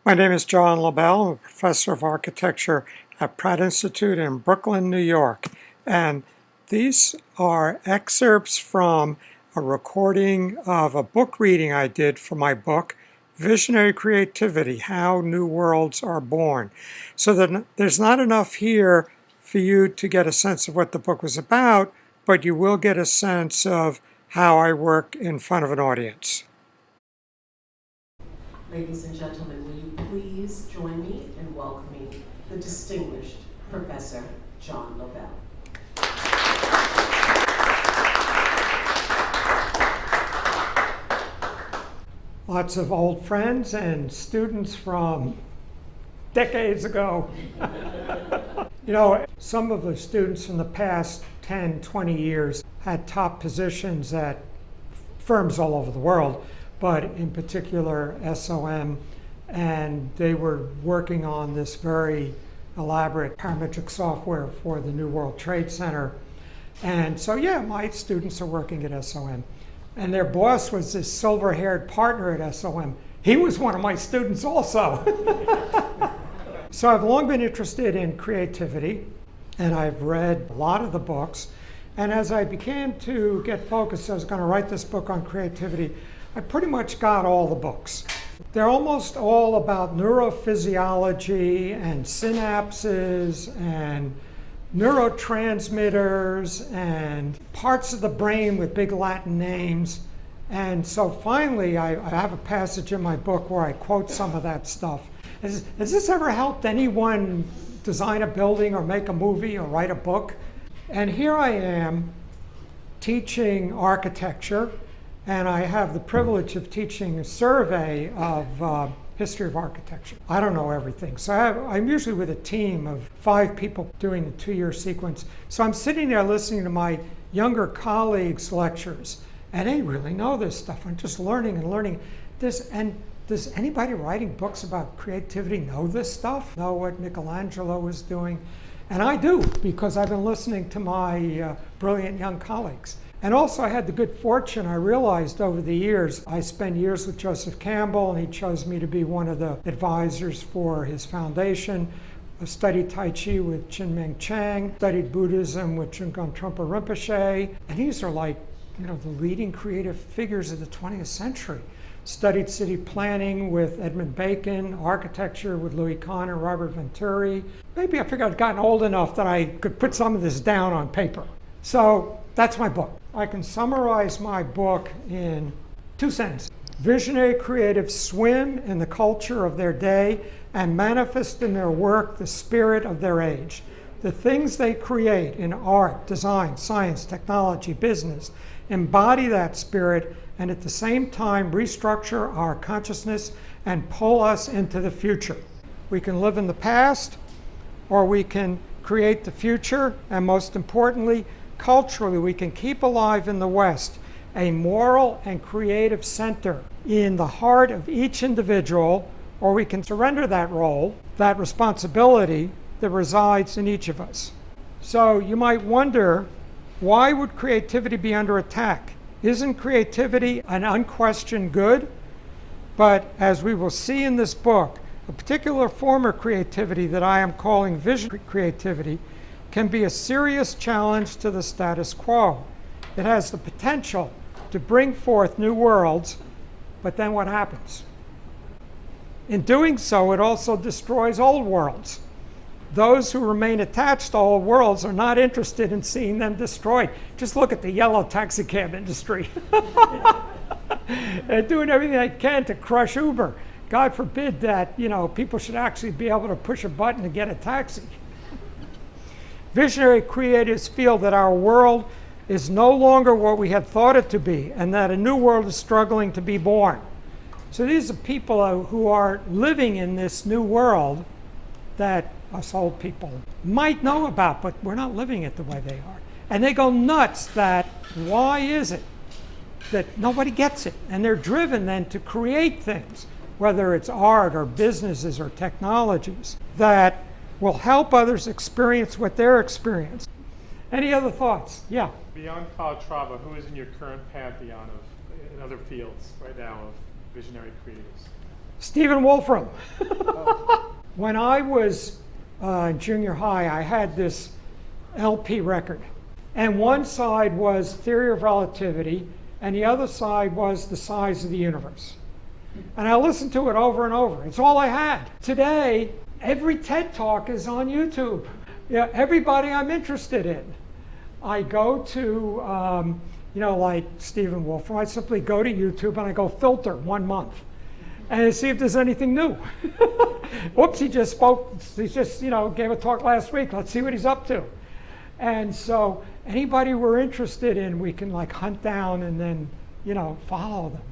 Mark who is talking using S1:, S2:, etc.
S1: My name is John Lobell. I'm a professor of architecture at Pratt Institute in Brooklyn, New York. And these are excerpts from a recording of a book reading I did for my book, Visionary Creativity, How New Worlds Are Born. So that there's not enough here for you to get a sense of what the book was about, but you will get a sense of how I work in front of an audience.
S2: Ladies and gentlemen, will you please join me in welcoming the distinguished Professor John Lobell.
S1: Lots of old friends and students from decades ago. You know, some of the students from the past 10, 20 years had top positions at firms all over the world, but in particular SOM, and they were working on this very elaborate parametric software for the New World Trade Center. And so, yeah, my students are working at SOM. And their boss was this silver-haired partner at SOM. He was one of my students also. So I've long been interested in creativity, and I've read a lot of the books. And as I began to get focused, I was going to write this book on creativity, I pretty much got all the books. They're almost all about neurophysiology and synapses and neurotransmitters and parts of the brain with big Latin names. And so finally, I have a passage in my book where I quote some of that stuff. Has this ever helped anyone design a building or make a movie or write a book? And here I am teaching architecture, and I have the privilege of teaching a survey of history of architecture. I don't know everything. So I'm usually with a team of 5 people doing the 2-year sequence. So I'm sitting there listening to my younger colleagues' lectures, and they really know this stuff. I'm just learning and learning this. And does anybody writing books about creativity know this stuff? Know what Michelangelo was doing? And I do, because I've been listening to my brilliant young colleagues. And also I had the good fortune, I realized over the years, I spent years with Joseph Campbell, and he chose me to be one of the advisors for his foundation. I studied Tai Chi with Chin-Ming Chang, studied Buddhism with Trungpa Rinpoche, and these are like, you know, the leading creative figures of the 20th century. Studied city planning with Edmund Bacon, architecture with Louis Kahn and Robert Venturi. Maybe I figured I'd gotten old enough that I could put some of this down on paper. So that's my book. I can summarize my book in 2 sentences. Visionary creatives swim in the culture of their day and manifest in their work the spirit of their age. The things they create in art, design, science, technology, business embody that spirit, and at the same time restructure our consciousness and pull us into the future. We can live in the past, or we can create the future, and most importantly, culturally, we can keep alive in the West a moral and creative center in the heart of each individual, or we can surrender that role, that responsibility that resides in each of us. So you might wonder, why would creativity be under attack? Isn't creativity an unquestioned good? But as we will see in this book, a particular form of creativity that I am calling vision creativity can be a serious challenge to the status quo. It has the potential to bring forth new worlds, but then what happens? In doing so, it also destroys old worlds. Those who remain attached to old worlds are not interested in seeing them destroyed. Just look at the yellow taxi cab industry. They're doing everything they can to crush Uber. God forbid that, you know, people should actually be able to push a button to get a taxi. Visionary creatives feel that our world is no longer what we had thought it to be, and that a new world is struggling to be born. So these are people who are living in this new world that us old people might know about, but we're not living it the way they are. And they go nuts that, why is it that nobody gets it? And they're driven then to create things, whether it's art or businesses or technologies, that will help others experience what they're experiencing. Any other thoughts? Yeah.
S3: Beyond Calatrava, who is in your current pantheon of in other fields right now of visionary creatives?
S1: Stephen Wolfram. When I was in junior high, I had this LP record. And one side was theory of relativity, and the other side was the size of the universe. And I listened to it over and over. It's all I had. Today, every TED Talk is on YouTube. Yeah, everybody I'm interested in. I go to, like Stephen Wolfram, I simply go to YouTube and I go filter 1 month and see if there's anything new. Whoops, he just gave a talk last week. Let's see what he's up to. And so anybody we're interested in, we can like hunt down and then, follow them.